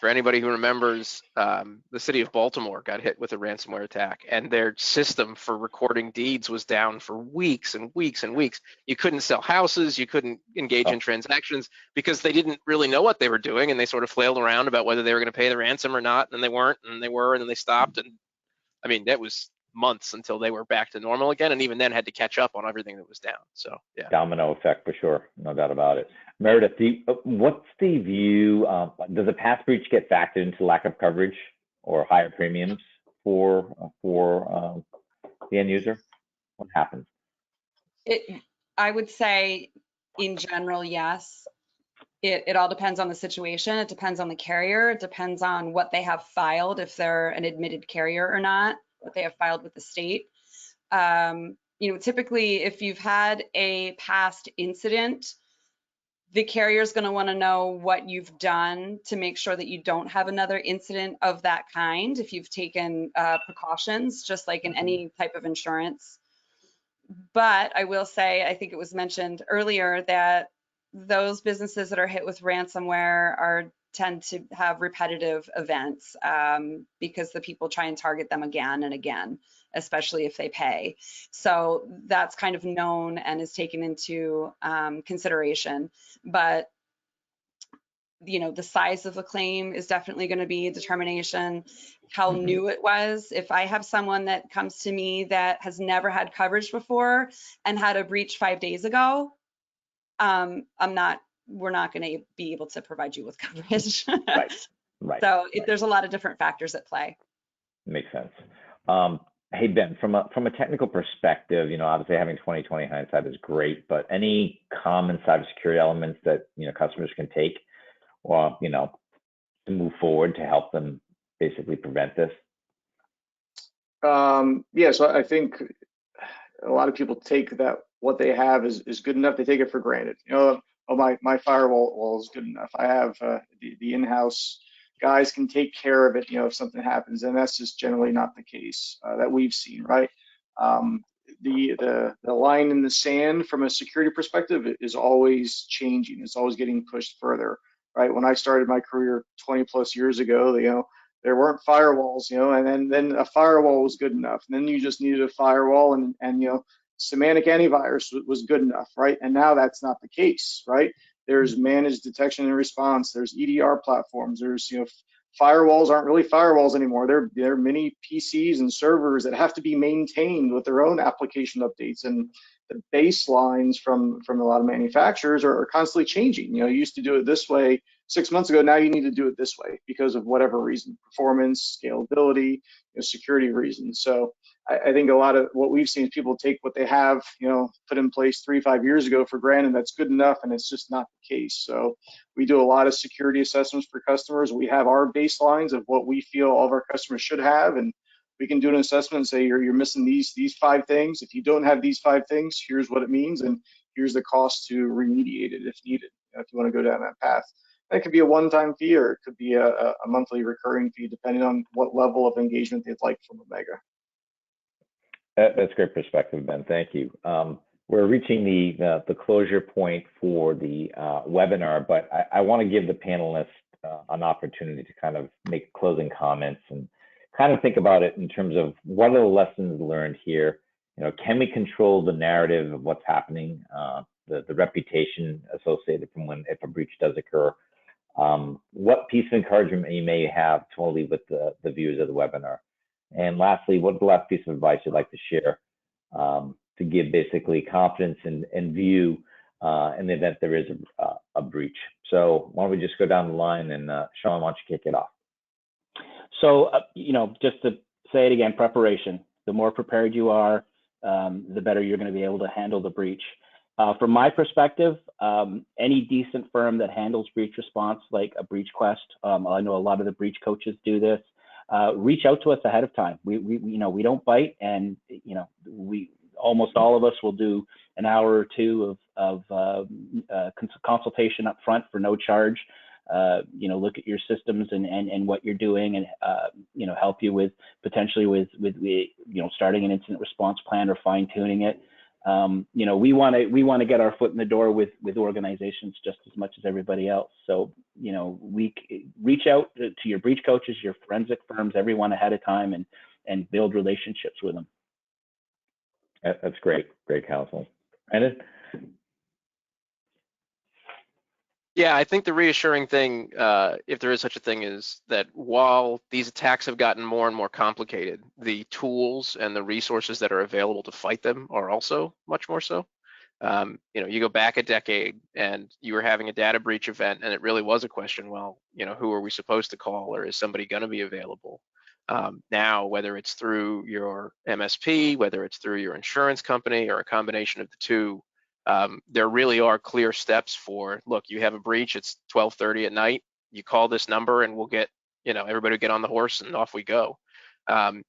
For anybody who remembers, the city of Baltimore got hit with a ransomware attack, and their system for recording deeds was down for weeks and weeks and weeks. You couldn't sell houses, you couldn't engage in transactions because they didn't really know what they were doing, and they sort of flailed around about whether they were going to pay the ransom or not, and they weren't, and they were, and then they stopped. And I mean, that was months until they were back to normal again, and even then had to catch up on everything that was down. So yeah,
domino effect for sure, no doubt about it. Meredith, what's the view? Does a past breach get factored into lack of coverage or higher premiums for the end user? What happens?
I would say, in general, yes. It all depends on the situation. It depends on the carrier. It depends on what they have filed, if they're an admitted carrier or not, what they have filed with the state. You know, typically if you've had a past incident, the carrier is going to want to know what you've done to make sure that you don't have another incident of that kind, if you've taken precautions, just like in any type of insurance. But I will say, I think it was mentioned earlier that those businesses that are hit with ransomware tend to have repetitive events because the people try and target them again and again, especially if they pay. So that's kind of known and is taken into consideration. But you know, the size of the claim is definitely going to be a determination. How new it was. If I have someone that comes to me that has never had coverage before and had a breach 5 days ago, we're not going to be able to provide you with coverage.
Right.
So there's a lot of different factors at play.
Makes sense. Hey, Ben, from a technical perspective, you know, obviously having 20/20 hindsight is great, but any common cybersecurity elements that, you know, customers can take, or, you know, to move forward to help them basically prevent this?
Yeah, so I think a lot of people take that what they have is good enough. They take it for granted. You know, oh, my firewall is good enough. I have the in-house guys can take care of it, you know, if something happens, and that's just generally not the case that we've seen, right? The line in the sand from a security perspective is always changing. It's always getting pushed further, right? When I started my career 20 plus years ago, you know, there weren't firewalls, you know, and then a firewall was good enough. And then you just needed a firewall, and you know, semantic antivirus was good enough, right? And now that's not the case, right? There's managed detection and response. There's EDR platforms. There's, you know, firewalls aren't really firewalls anymore. They're mini PCs and servers that have to be maintained with their own application updates, and the baselines from a lot of manufacturers are constantly changing. You know, you used to do it this way 6 months ago. Now you need to do it this way because of whatever reason, performance, scalability, you know, security reasons. So I think a lot of what we've seen is people take what they have, you know, put in place 3-5 years ago for granted that's good enough, and it's just not the case. So we do a lot of security assessments for customers. We have our baselines of what we feel all of our customers should have, and we can do an assessment and say you're missing these 5 things. If you don't have these 5 things, here's what it means, and here's the cost to remediate it if needed, if you want to go down that path. That could be a one-time fee, or it could be a monthly recurring fee, depending on what level of engagement they'd like from Omega.
That's great perspective, Ben. Thank you. We're reaching the closure point for the webinar, but I want to give the panelists an opportunity to kind of make closing comments and kind of think about it in terms of what are the lessons learned here. You know, can we control the narrative of what's happening, the reputation associated from if a breach does occur? What piece of encouragement you may have to leave with the viewers of the webinar? And lastly, what's the last piece of advice you'd like to share to give basically confidence and view in the event there is a breach? So why don't we just go down the line, and Sean, why don't you kick it off?
So, you know, just to say it again, preparation. The more prepared you are, the better you're going to be able to handle the breach. From my perspective, any decent firm that handles breach response, like a BreachQuest, I know a lot of the breach coaches do this. Reach out to us ahead of time. We you know, we don't bite, and you know, we almost all of us will do an hour or two of consultation up front for no charge. You know, look at your systems and what you're doing, and you know, help you with potentially with you know, starting an incident response plan or fine tuning it. You know, we want to get our foot in the door with organizations just as much as everybody else. So, you know, we reach out to your breach coaches, your forensic firms, everyone ahead of time, and build relationships with them.
That's great counsel. Brandon?
Yeah, I think the reassuring thing, if there is such a thing, is that while these attacks have gotten more and more complicated, the tools and the resources that are available to fight them are also much more so. You know, you go back a decade and you were having a data breach event, and it really was a question, well, you know, who are we supposed to call, or is somebody going to be available? Now, whether it's through your MSP, whether it's through your insurance company, or a combination of the two, there really are clear steps for, look, you have a breach, it's 12:30 at night, you call this number and we'll get, you know, everybody will get on the horse and off we go.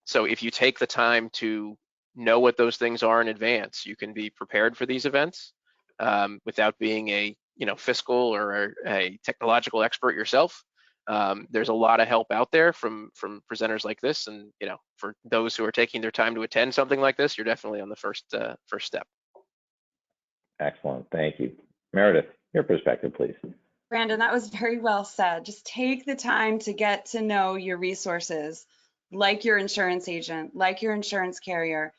So if you take the time to know what those things are in advance. You can be prepared for these events without being a fiscal or a technological expert yourself. There's a lot of help out there from presenters like this, and for those who are taking their time to attend something like this, you're definitely on the first step.
Excellent, thank you. Meredith, your perspective, please.
Brandon, that was very well said. Just take the time to get to know your resources, like your insurance agent, like your insurance carrier.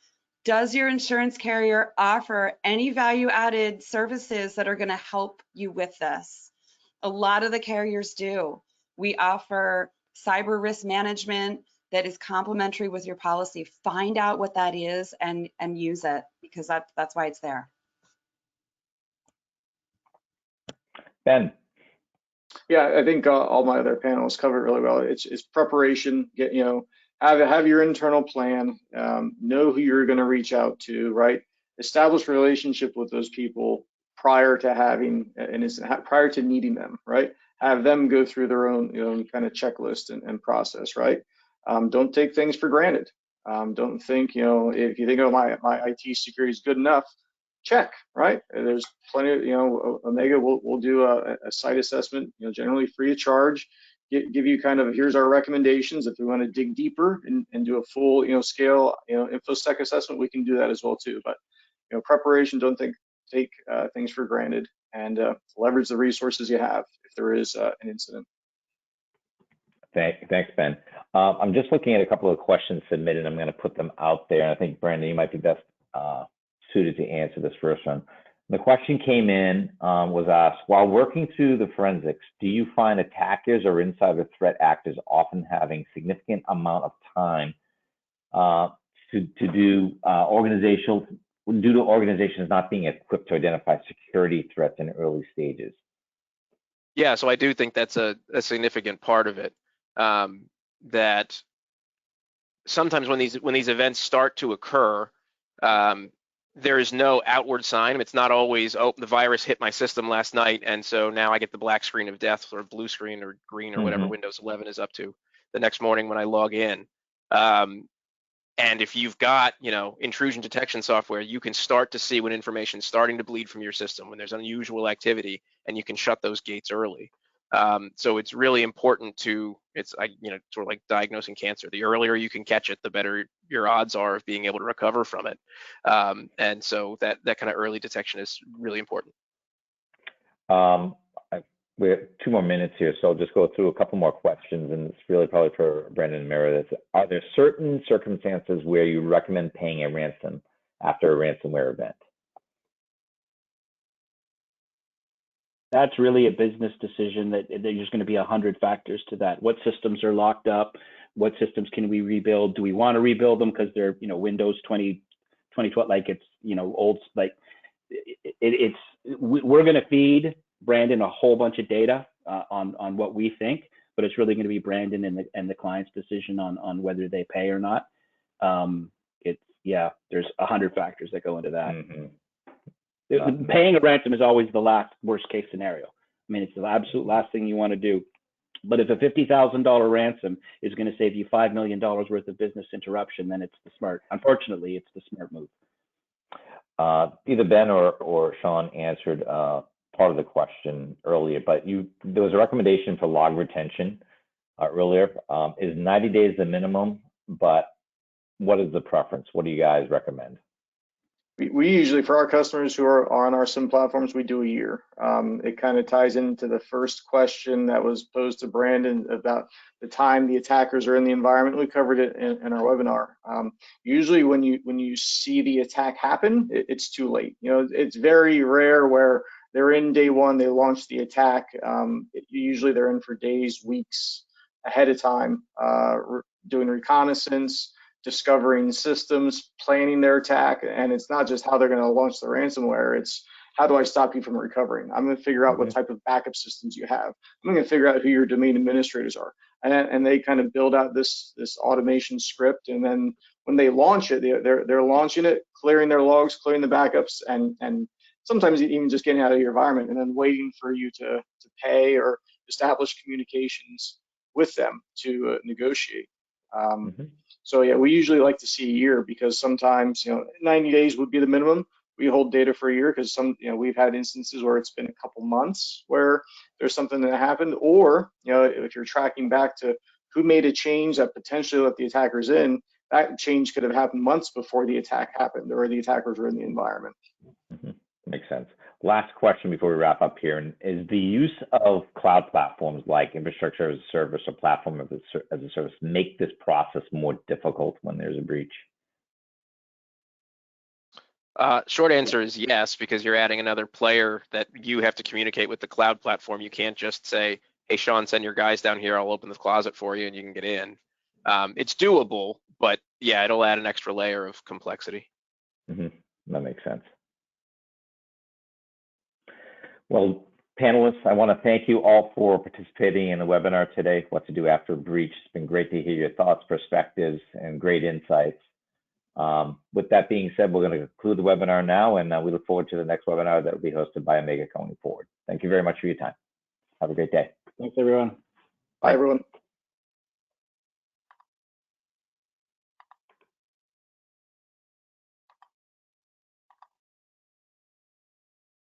Does your insurance carrier offer any value-added services that are going to help you with this? A lot of the carriers do. We offer cyber risk management that is complementary with your policy. Find out what that is and use it, because that's why it's there.
Ben.
Yeah, I think all my other panelists covered it really well. It's preparation. Have your internal plan. Know who you're going to reach out to. Right. Establish a relationship with those people prior to having prior to needing them. Right. Have them go through their own kind of checklist and process. Right. Don't take things for granted. Don't think if you think my IT security is good enough. Check, right? There's plenty of, Omega will do a site assessment, generally free of charge, give you kind of, here's our recommendations. If we want to dig deeper and do a full, scale, InfoSec assessment, we can do that as well too. But, preparation, don't take things for granted, and leverage the resources you have if there is an incident.
Thanks, Ben. I'm just looking at a couple of questions submitted. I'm going to put them out there. And I think, Brandon, you might be best suited to answer this first one. The question came in, was asked, while working through the forensics, do you find attackers or insider threat actors often having significant amount of time to do due to organizations not being equipped to identify security threats in early stages?
Yeah, so I do think that's a significant part of it. That sometimes when these events start to occur, there is no outward sign. It's not always, oh, the virus hit my system last night, and so now I get the black screen of death, or blue screen, or green, or whatever Windows 11 is up to the next morning when I log in. And if you've got, intrusion detection software, you can start to see when information's starting to bleed from your system, when there's unusual activity, and you can shut those gates early. So it's really important it's sort of like diagnosing cancer. The earlier you can catch it, the better your odds are of being able to recover from it. And so that kind of early detection is really important.
We have 2 more minutes here, so I'll just go through a couple more questions, and it's really probably for Brandon and Meredith. Are there certain circumstances where you recommend paying a ransom after a ransomware event?
That's really a business decision. That there's going to be 100 factors to that. What systems are locked up? What systems can we rebuild? Do we want to rebuild them because they're Windows 2012, like it's old, like we're going to feed Brandon a whole bunch of data on what we think, but it's really going to be Brandon and the client's decision on whether they pay or not. There's 100 factors that go into that. Paying a ransom is always the worst case scenario. I mean, it's the absolute last thing you want to do. But if a $50,000 ransom is going to save you $5 million worth of business interruption, then unfortunately, it's the smart move.
Either Ben or Sean answered part of the question earlier, but there was a recommendation for log retention earlier. Is 90 days the minimum, but what is the preference? What do you guys recommend?
We usually, for our customers who are on our SIM platforms, we do a year. It kind of ties into the first question that was posed to Brandon about the time the attackers are in the environment. We covered it in our webinar. Usually when you see the attack happen, it's too late. It's very rare where they're in day one, they launch the attack. Usually they're in for days, weeks ahead of time, doing reconnaissance, discovering systems, planning their attack. And it's not just how they're going to launch the ransomware, it's how do I stop you from recovering? I'm going to figure out what type of backup systems you have. I'm going to figure out who your domain administrators are. And they kind of build out this automation script. And then when they launch it, they're launching it, clearing their logs, clearing the backups, and sometimes even just getting out of your environment and then waiting for you to pay or establish communications with them to negotiate. So yeah, we usually like to see a year because sometimes, 90 days would be the minimum. We hold data for a year because we've had instances where it's been a couple months where there's something that happened, or, if you're tracking back to who made a change that potentially let the attackers in, that change could have happened months before the attack happened or the attackers were in the environment.
Mm-hmm. Makes sense. Last question before we wrap up here, is the use of cloud platforms like infrastructure as a service or platform as a service make this process more difficult when there's a breach?
Short answer is yes, because you're adding another player that you have to communicate with the cloud platform. You can't just say, hey, Sean, send your guys down here. I'll open the closet for you and you can get in. It's doable, but yeah, it'll add an extra layer of complexity.
Mm-hmm. That makes sense. Well, panelists, I want to thank you all for participating in the webinar today, What to Do After a Breach. It's been great to hear your thoughts, perspectives, and great insights. With that being said, we're going to conclude the webinar now, and we look forward to the next webinar that will be hosted by Omega going forward. Thank you very much for your time. Have a great day.
Thanks, everyone.
Bye, everyone.